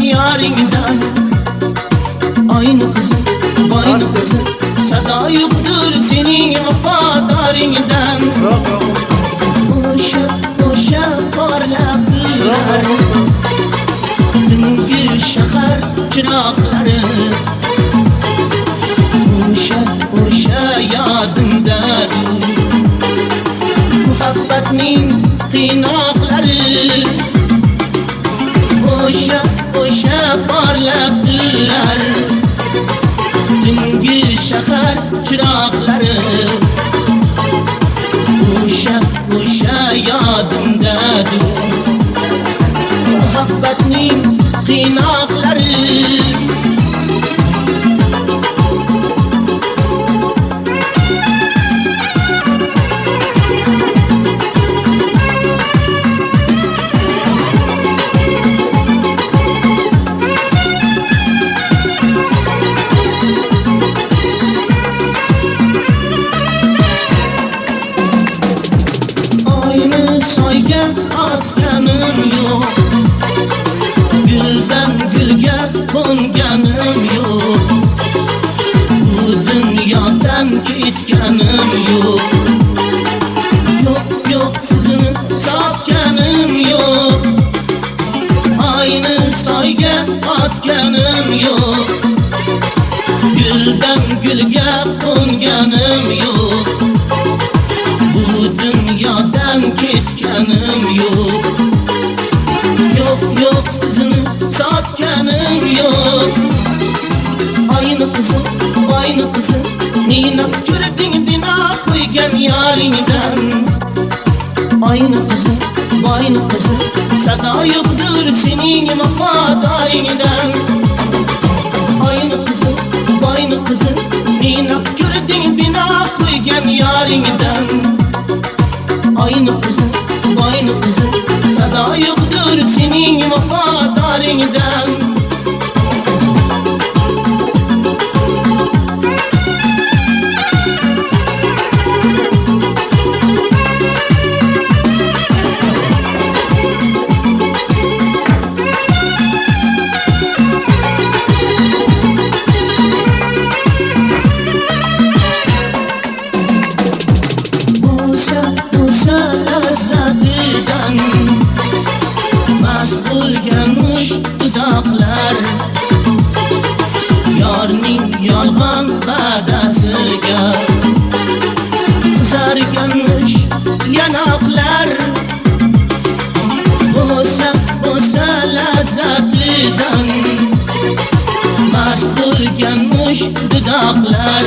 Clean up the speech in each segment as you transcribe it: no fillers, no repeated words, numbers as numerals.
yarimden. Aynı kızım, aynı kızım, sada yoktur senin vefadarinden. Boşa boşa parlaklar dün şehir çırakları. Boşa boşa yadımdadır muhabbetinin tırnakları. Boşa boşa parlaklar dünkü şehir çırakları. Boşa boşa yadımdadır muhabbetinin tırnakları. Soyga atganım yok, gülden gülge konganım yok. Bu dünyadan ketganim yok. Yok yok sizini satganım yok. Aynı soyga atganım yok, gülden gülge konganım yok. Bu dünyadan ketganim yok. Yok yok sizini satganim yok. Aynı kızım, aynı kızım, nina gördün bina koygan yarimden. Aynı kızım, aynı kızım, sada yoktur senin vefadarinden. Aynı kızım, aynı kızım, nina gördün bina koygan yarimden. Aynı kızım, aynı kızım, sada yoktur senin vefadarinden. Bulganmış dudaklar yarning yolg'on va'dasiga. Qizarganmış yanaqlar bo'lsa bo'lsa lazzatidan. Mast bo'lganmış dudaklar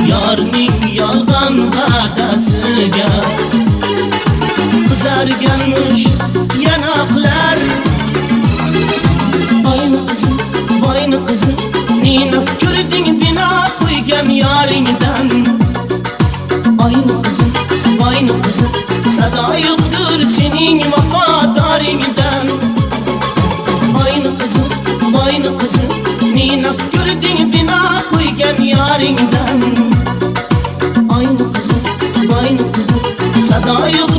yarning yolg'on va'dasiga. Qizarganmış yanaklar. Aynı kızım, aynı kızım, nina gördün bina koygan yarimden. Aynı kızım, aynı kızım, sada yoktur senin vefadarinden. Aynı kızım, aynı kızım, nina gördün bina koygan yarimden. Aynı kızım, aynı kızım, sada yoktur